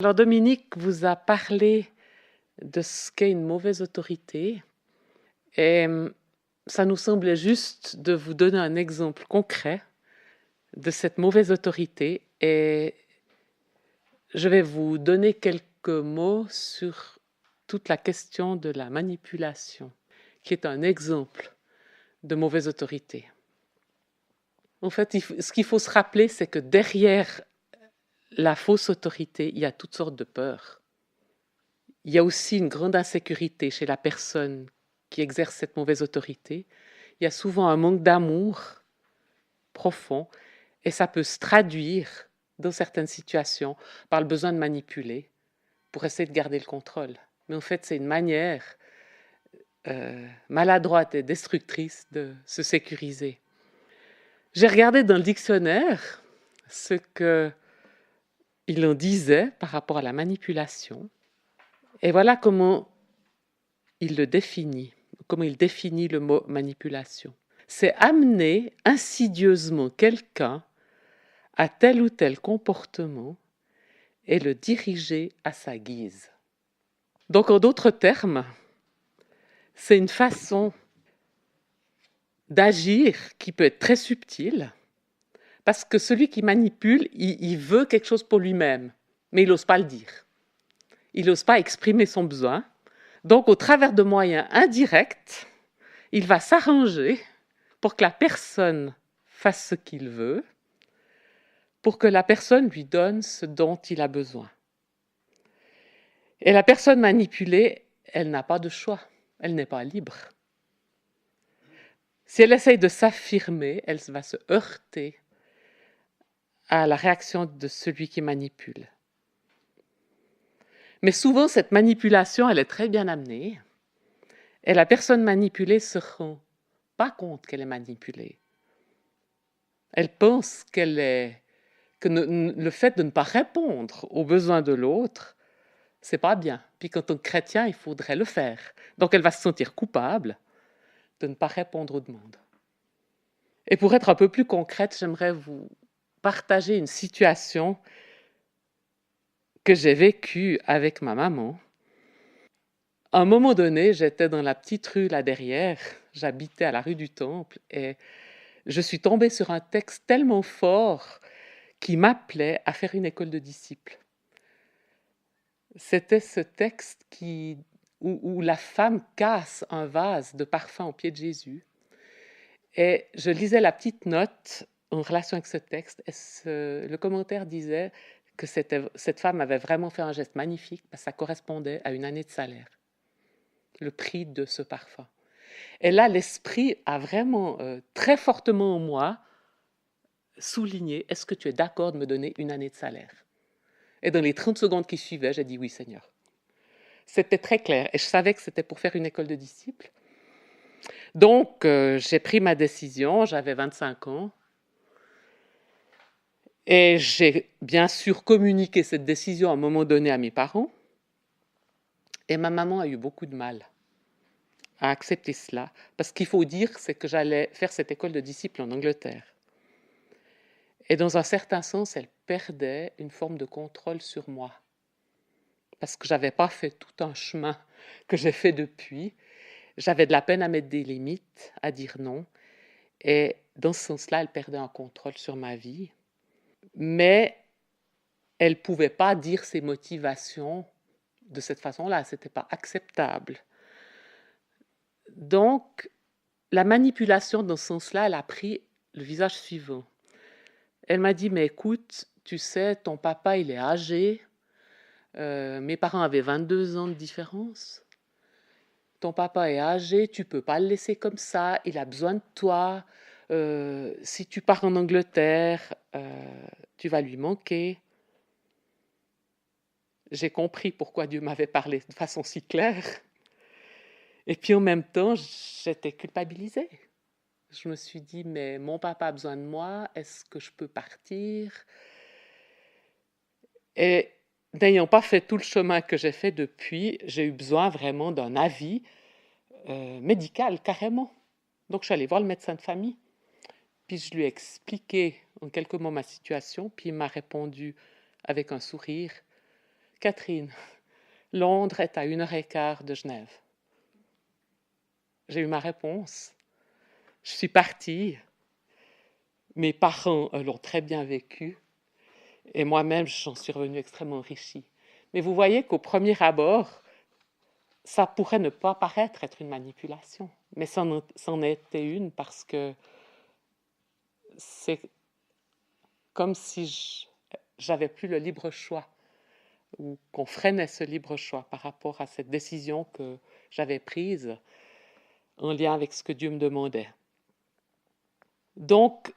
Alors Dominique vous a parlé de ce qu'est une mauvaise autorité et ça nous semblait juste de vous donner un exemple concret de cette mauvaise autorité et je vais vous donner quelques mots sur toute la question de la manipulation, qui est un exemple de mauvaise autorité. En fait, ce qu'il faut se rappeler, c'est que derrière la fausse autorité, il y a toutes sortes de peurs. Il y a aussi une grande insécurité chez la personne qui exerce cette mauvaise autorité. Il y a souvent un manque d'amour profond et ça peut se traduire dans certaines situations par le besoin de manipuler pour essayer de garder le contrôle. Mais en fait, c'est une manière maladroite et destructrice de se sécuriser. J'ai regardé dans le dictionnaire ce qu'il en disait par rapport à la manipulation. Et voilà comment il le définit, comment il définit le mot manipulation. C'est amener insidieusement quelqu'un à tel ou tel comportement et le diriger à sa guise. Donc, en d'autres termes, c'est une façon d'agir qui peut être très subtile, parce que celui qui manipule, il veut quelque chose pour lui-même, mais il n'ose pas le dire. Il n'ose pas exprimer son besoin. Donc, au travers de moyens indirects, il va s'arranger pour que la personne fasse ce qu'il veut, pour que la personne lui donne ce dont il a besoin. Et la personne manipulée, elle n'a pas de choix, elle n'est pas libre. Si elle essaye de s'affirmer, elle va se heurter à la réaction de celui qui manipule. Mais souvent, cette manipulation, elle est très bien amenée, et la personne manipulée se rend pas compte qu'elle est manipulée. Elle pense que le fait de ne pas répondre aux besoins de l'autre, c'est pas bien. Puis quand on est chrétien, il faudrait le faire. Donc elle va se sentir coupable de ne pas répondre aux demandes. Et pour être un peu plus concrète, j'aimerais vous partager une situation que j'ai vécue avec ma maman. À un moment donné, j'étais dans la petite rue là derrière, j'habitais à la rue du Temple, et je suis tombée sur un texte tellement fort qui m'appelait à faire une école de disciples. C'était ce texte où la femme casse un vase de parfum au pied de Jésus. Et je lisais la petite note en relation avec ce texte, et le commentaire disait que cette femme avait vraiment fait un geste magnifique parce que ça correspondait à une année de salaire, le prix de ce parfum. Et là, l'esprit a vraiment très fortement en moi souligné, est-ce que tu es d'accord de me donner une année de salaire? Et dans les 30 secondes qui suivaient, j'ai dit oui, Seigneur. C'était très clair et je savais que c'était pour faire une école de disciples. Donc, j'ai pris ma décision, j'avais 25 ans. Et j'ai bien sûr communiqué cette décision à un moment donné à mes parents. Et ma maman a eu beaucoup de mal à accepter cela. Parce qu'il faut dire, c'est que j'allais faire cette école de disciples en Angleterre. Et dans un certain sens, elle perdait une forme de contrôle sur moi. Parce que je n'avais pas fait tout un chemin que j'ai fait depuis. J'avais de la peine à mettre des limites, à dire non. Et dans ce sens-là, elle perdait un contrôle sur ma vie. Mais elle ne pouvait pas dire ses motivations de cette façon-là. Ce n'était pas acceptable. Donc, la manipulation dans ce sens-là, elle a pris le visage suivant. Elle m'a dit, mais écoute, tu sais, ton papa, il est âgé. Mes parents avaient 22 ans de différence. Ton papa est âgé, tu ne peux pas le laisser comme ça, il a besoin de toi. Si tu pars en Angleterre, tu vas lui manquer. J'ai compris pourquoi Dieu m'avait parlé de façon si claire. Et puis en même temps, j'étais culpabilisée. Je me suis dit, mais mon papa a besoin de moi, est-ce que je peux partir? Et n'ayant pas fait tout le chemin que j'ai fait depuis, j'ai eu besoin vraiment d'un avis médical, carrément. Donc je suis allée voir le médecin de famille, puis je lui ai expliqué en quelques mots ma situation, puis il m'a répondu avec un sourire, Catherine, Londres est à 1h15 de Genève. J'ai eu ma réponse. Je suis partie. Mes parents l'ont très bien vécu. Et moi-même, j'en suis revenue extrêmement enrichie. Mais vous voyez qu'au premier abord, ça pourrait ne pas paraître être une manipulation. Mais c'en était une parce que c'est comme si j'avais plus le libre choix ou qu'on freinait ce libre choix par rapport à cette décision que j'avais prise en lien avec ce que Dieu me demandait. Donc,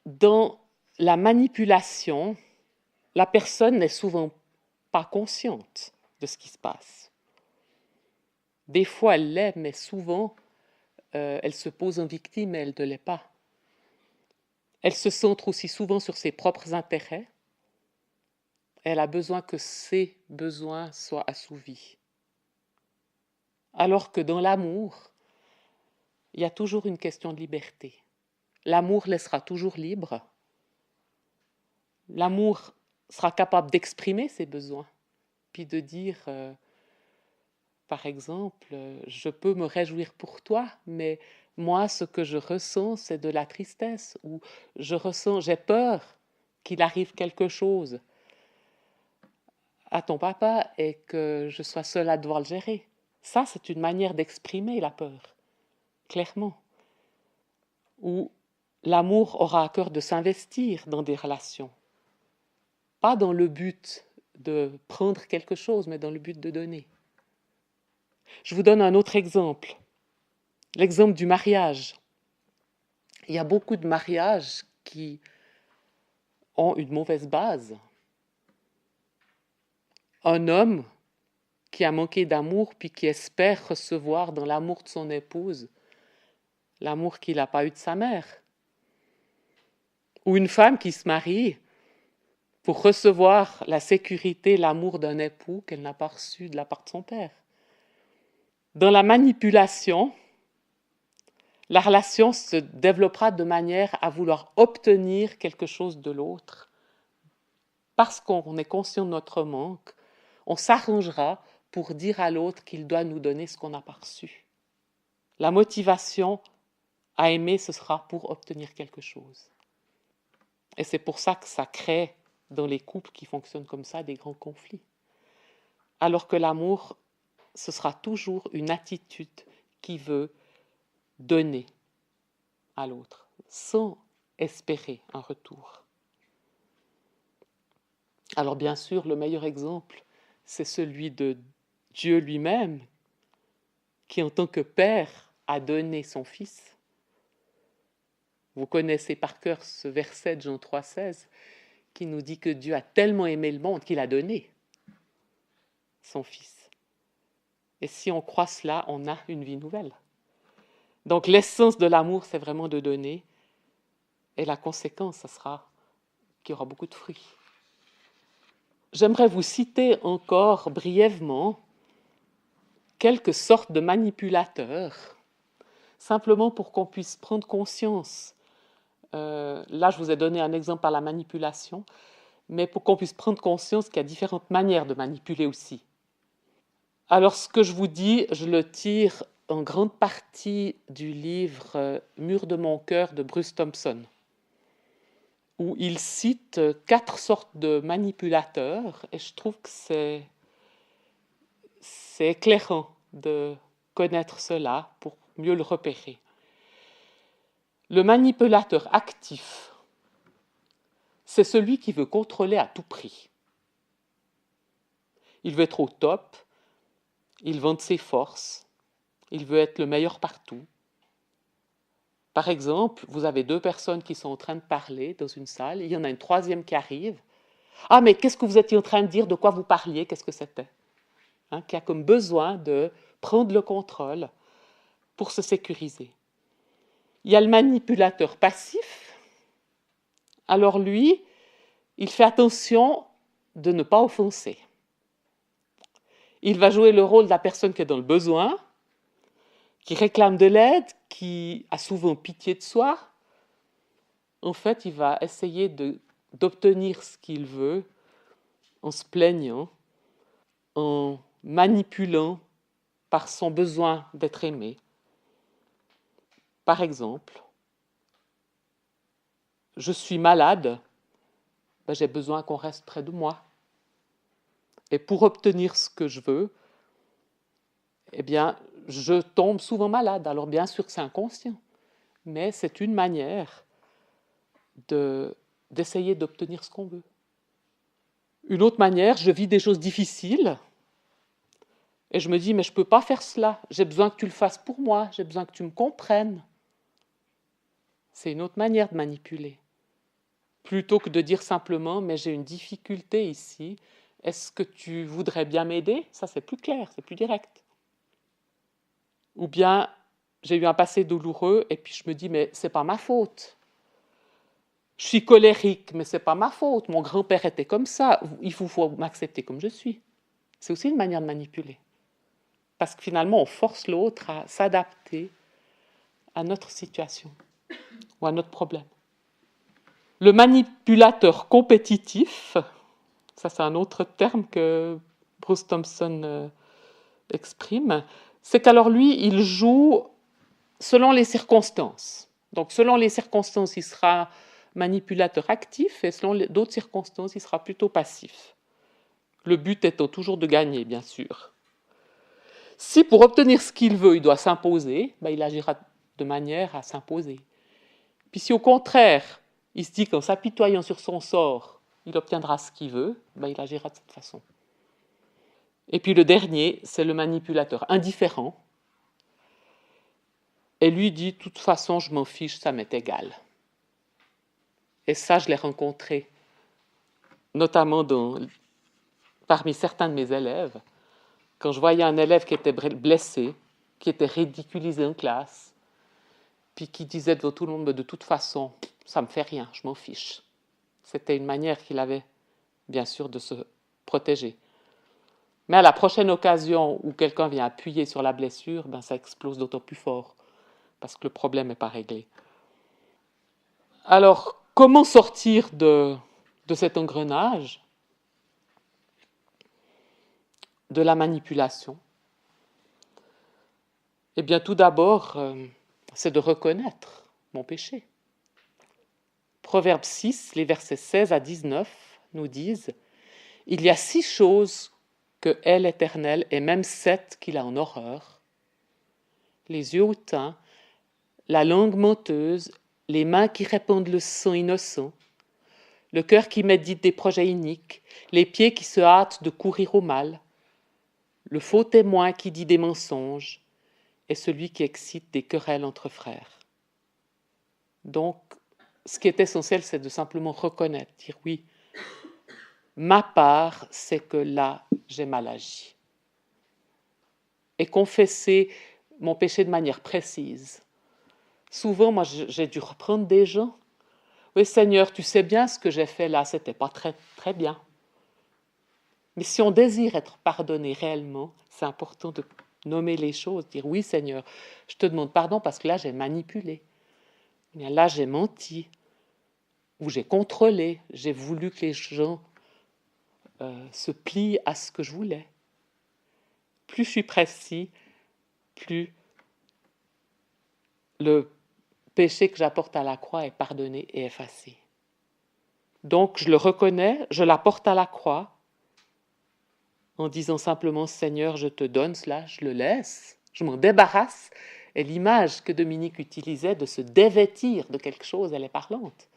dans la manipulation, la personne n'est souvent pas consciente de ce qui se passe. Des fois, elle l'est, mais souvent, elle se pose en victime et elle ne l'est pas. Elle se centre aussi souvent sur ses propres intérêts. Elle a besoin que ses besoins soient assouvis. Alors que dans l'amour, il y a toujours une question de liberté. L'amour laissera toujours libre. L'amour sera capable d'exprimer ses besoins, puis de dire, par exemple, je peux me réjouir pour toi, mais moi, ce que je ressens, c'est de la tristesse, ou j'ai peur qu'il arrive quelque chose à ton papa et que je sois seule à devoir le gérer. Ça, c'est une manière d'exprimer la peur, clairement. Ou l'amour aura à cœur de s'investir dans des relations. Pas dans le but de prendre quelque chose, mais dans le but de donner. Je vous donne un autre exemple. L'exemple du mariage. Il y a beaucoup de mariages qui ont une mauvaise base. Un homme qui a manqué d'amour puis qui espère recevoir dans l'amour de son épouse l'amour qu'il n'a pas eu de sa mère. Ou une femme qui se marie pour recevoir la sécurité, l'amour d'un époux qu'elle n'a pas reçu de la part de son père. Dans la manipulation, la relation se développera de manière à vouloir obtenir quelque chose de l'autre. Parce qu'on est conscient de notre manque, on s'arrangera pour dire à l'autre qu'il doit nous donner ce qu'on n'a pas reçu. La motivation à aimer, ce sera pour obtenir quelque chose. Et c'est pour ça que ça crée, dans les couples qui fonctionnent comme ça, des grands conflits. Alors que l'amour, ce sera toujours une attitude qui veut donner à l'autre, sans espérer un retour. Alors bien sûr, le meilleur exemple, c'est celui de Dieu lui-même, qui en tant que Père a donné son Fils. Vous connaissez par cœur ce verset de Jean 3,16 qui nous dit que Dieu a tellement aimé le monde qu'il a donné son Fils. Et si on croit cela, on a une vie nouvelle. Donc l'essence de l'amour, c'est vraiment de donner. Et la conséquence, ça sera qu'il y aura beaucoup de fruits. J'aimerais vous citer encore brièvement quelques sortes de manipulateurs, simplement pour qu'on puisse prendre conscience. Là, je vous ai donné un exemple par la manipulation, mais pour qu'on puisse prendre conscience qu'il y a différentes manières de manipuler aussi. Alors, ce que je vous dis, je le tire en grande partie du livre Mur de mon cœur de Bruce Thompson, où il cite 4 sortes de manipulateurs, et je trouve que c'est éclairant de connaître cela pour mieux le repérer. Le manipulateur actif, c'est celui qui veut contrôler à tout prix. Il veut être au top, il vante ses forces, il veut être le meilleur partout. Par exemple, vous avez 2 personnes qui sont en train de parler dans une salle, il y en a une troisième qui arrive. « Ah, mais qu'est-ce que vous étiez en train de dire? De quoi vous parliez? Qu'est-ce que c'était » qui a comme besoin de prendre le contrôle pour se sécuriser. Il y a le manipulateur passif. Alors lui, il fait attention de ne pas offenser. Il va jouer le rôle de la personne qui est dans le besoin, qui réclame de l'aide, qui a souvent pitié de soi. En fait, il va essayer d'obtenir ce qu'il veut en se plaignant, en manipulant par son besoin d'être aimé. Par exemple, je suis malade, ben j'ai besoin qu'on reste près de moi. Et pour obtenir ce que je veux, eh bien, je tombe souvent malade. Alors bien sûr que c'est inconscient, mais c'est une manière d'essayer d'obtenir ce qu'on veut. Une autre manière, je vis des choses difficiles et je me dis, mais je ne peux pas faire cela. J'ai besoin que tu le fasses pour moi, j'ai besoin que tu me comprennes. C'est une autre manière de manipuler. Plutôt que de dire simplement, mais j'ai une difficulté ici, est-ce que tu voudrais bien m'aider? Ça, c'est plus clair, c'est plus direct. Ou bien, j'ai eu un passé douloureux et puis je me dis, mais c'est pas ma faute. Je suis colérique, mais c'est pas ma faute. Mon grand-père était comme ça. Il faut m'accepter comme je suis. C'est aussi une manière de manipuler. Parce que finalement, on force l'autre à s'adapter à notre situation ou à notre problème. Le manipulateur compétitif, ça c'est un autre terme que Bruce Thompson exprime, c'est qu'alors lui, il joue selon les circonstances. Donc selon les circonstances, il sera manipulateur actif et selon d'autres circonstances, il sera plutôt passif. Le but étant toujours de gagner, bien sûr. Si pour obtenir ce qu'il veut, il doit s'imposer, ben, il agira de manière à s'imposer. Puis si au contraire, il se dit qu'en s'apitoyant sur son sort, il obtiendra ce qu'il veut, ben, il agira de cette façon. Et puis le dernier, c'est le manipulateur indifférent. Et lui dit, de toute façon, je m'en fiche, ça m'est égal. Et ça, je l'ai rencontré, notamment parmi certains de mes élèves, quand je voyais un élève qui était blessé, qui était ridiculisé en classe, puis qui disait devant tout le monde, de toute façon, ça me fait rien, je m'en fiche. C'était une manière qu'il avait, bien sûr, de se protéger. Mais à la prochaine occasion où quelqu'un vient appuyer sur la blessure, ben ça explose d'autant plus fort, parce que le problème n'est pas réglé. Alors, comment sortir de cet engrenage, de la manipulation? Eh bien, tout d'abord, c'est de reconnaître mon péché. Proverbe 6, les versets 16 à 19 nous disent « Il y a 6 choses que hait l'Éternel, et même 7 qu'il a en horreur. Les yeux hautains, la langue menteuse, les mains qui répandent le sang innocent, le cœur qui médite des projets iniques, les pieds qui se hâtent de courir au mal, le faux témoin qui dit des mensonges, et celui qui excite des querelles entre frères. » Donc, ce qui est essentiel, c'est de simplement reconnaître, dire oui, ma part, c'est que là, j'ai mal agi. Et confesser mon péché de manière précise. Souvent, moi, j'ai dû reprendre des gens. Oui, Seigneur, tu sais bien ce que j'ai fait là, c'était pas très, très bien. Mais si on désire être pardonné réellement, c'est important de nommer les choses, dire oui, Seigneur, je te demande pardon parce que là, j'ai manipulé. Bien, là, j'ai menti. Ou j'ai contrôlé. J'ai voulu que les gens se plient à ce que je voulais. Plus je suis précis, plus le péché que j'apporte à la croix est pardonné et effacé. Donc, je le reconnais, je l'apporte à la croix en disant simplement « Seigneur, je te donne cela, je le laisse, je m'en débarrasse ». Et l'image que Dominique utilisait de se dévêtir de quelque chose, elle est parlante.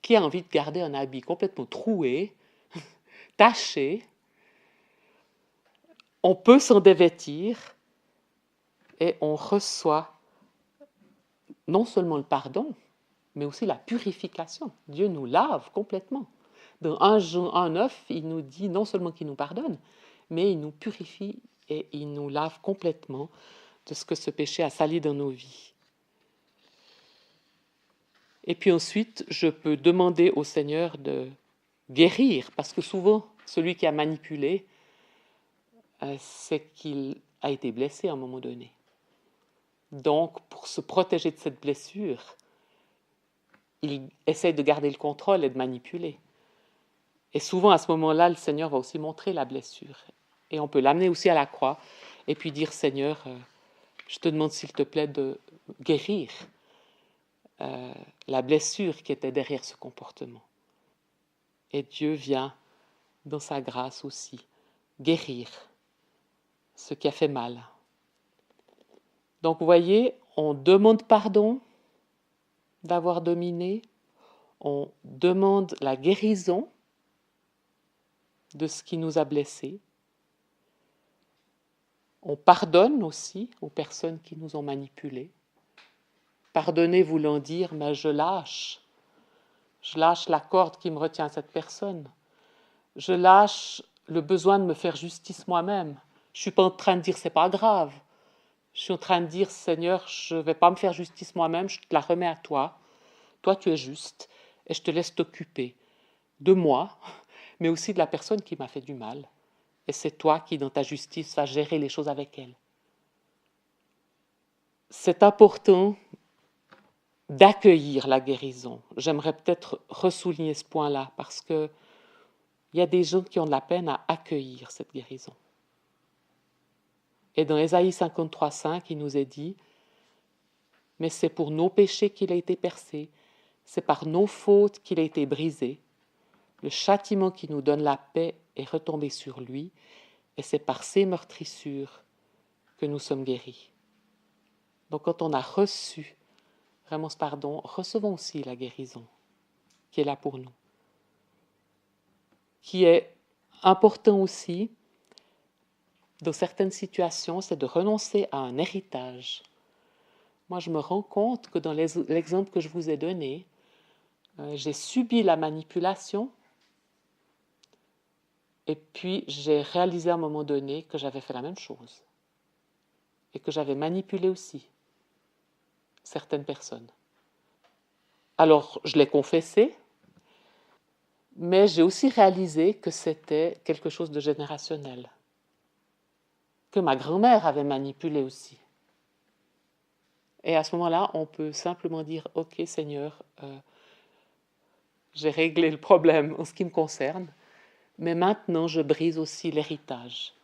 Qui a envie de garder un habit complètement troué, taché? On peut s'en dévêtir et on reçoit non seulement le pardon, mais aussi la purification. Dieu nous lave complètement. Dans 1 Jean 1,9, il nous dit non seulement qu'il nous pardonne, mais il nous purifie et il nous lave complètement de ce que ce péché a sali dans nos vies. Et puis ensuite, je peux demander au Seigneur de guérir, parce que souvent, celui qui a manipulé, c'est qu'il a été blessé à un moment donné. Donc, pour se protéger de cette blessure, il essaie de garder le contrôle et de manipuler. Et souvent, à ce moment-là, le Seigneur va aussi montrer la blessure. Et on peut l'amener aussi à la croix et puis dire, Seigneur, je te demande s'il te plaît de guérir la blessure qui était derrière ce comportement. Et Dieu vient, dans sa grâce aussi, guérir ce qui a fait mal. Donc vous voyez, on demande pardon d'avoir dominé, on demande la guérison de ce qui nous a blessés, on pardonne aussi aux personnes qui nous ont manipulés. Pardonner voulant dire, mais je lâche la corde qui me retient à cette personne, je lâche le besoin de me faire justice moi-même. Je ne suis pas en train de dire c'est pas grave. Je suis en train de dire Seigneur, je ne vais pas me faire justice moi-même, je te la remets à toi. Toi, tu es juste et je te laisse t'occuper de moi, mais aussi de la personne qui m'a fait du mal. Et c'est toi qui, dans ta justice, vas gérer les choses avec elle. C'est important d'accueillir la guérison. J'aimerais peut-être ressouligner ce point-là parce que il y a des gens qui ont de la peine à accueillir cette guérison. Et dans Ésaïe 53,5, il nous est dit « Mais c'est pour nos péchés qu'il a été percé, c'est par nos fautes qu'il a été brisé. Le châtiment qui nous donne la paix est retombé sur lui, et c'est par ses meurtrissures que nous sommes guéris. » Donc quand on a reçu vraiment ce pardon, recevons aussi la guérison qui est là pour nous. Qui est important aussi, dans certaines situations, c'est de renoncer à un héritage. Moi, je me rends compte que dans l'exemple que je vous ai donné, j'ai subi la manipulation et puis j'ai réalisé à un moment donné que j'avais fait la même chose et que j'avais manipulé aussi certaines personnes. Alors, je l'ai confessé, mais j'ai aussi réalisé que c'était quelque chose de générationnel, que ma grand-mère avait manipulé aussi. Et à ce moment-là, on peut simplement dire « Ok, Seigneur, j'ai réglé le problème en ce qui me concerne, mais maintenant je brise aussi l'héritage.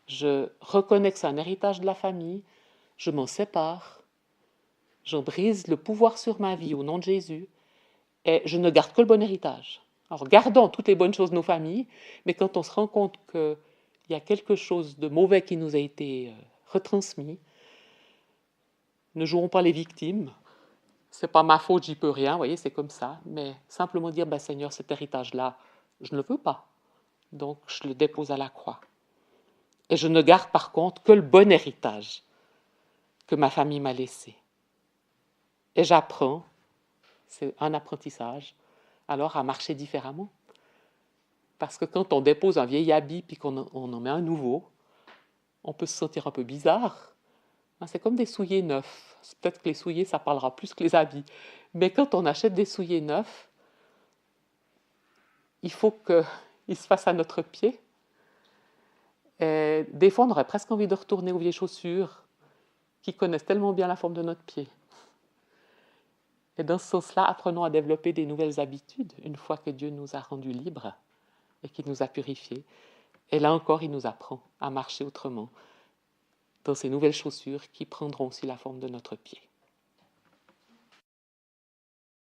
Je reconnais que c'est un héritage de la famille, je m'en sépare, je brise le pouvoir sur ma vie au nom de Jésus, et je ne garde que le bon héritage. Alors gardons toutes les bonnes choses de nos familles, mais quand on se rend compte qu'il y a quelque chose de mauvais qui nous a été retransmis, ne jouons pas les victimes. C'est pas ma faute, j'y peux rien, vous voyez, c'est comme ça. Mais simplement dire, ben, Seigneur, cet héritage-là, je ne le veux pas. Donc, je le dépose à la croix. Et je ne garde par contre que le bon héritage que ma famille m'a laissé. Et j'apprends, c'est un apprentissage, alors à marcher différemment. Parce que quand on dépose un vieil habit puis qu'on en met un nouveau, on peut se sentir un peu bizarre. C'est comme des souliers neufs. Peut-être que les souliers, ça parlera plus que les habits. Mais quand on achète des souliers neufs, il faut qu'ils se fassent à notre pied. Et des fois, on aurait presque envie de retourner aux vieilles chaussures qui connaissent tellement bien la forme de notre pied. Et dans ce sens-là, apprenons à développer des nouvelles habitudes une fois que Dieu nous a rendus libres et qu'il nous a purifiés. Et là encore, il nous apprend à marcher autrement dans ces nouvelles chaussures qui prendront aussi la forme de notre pied.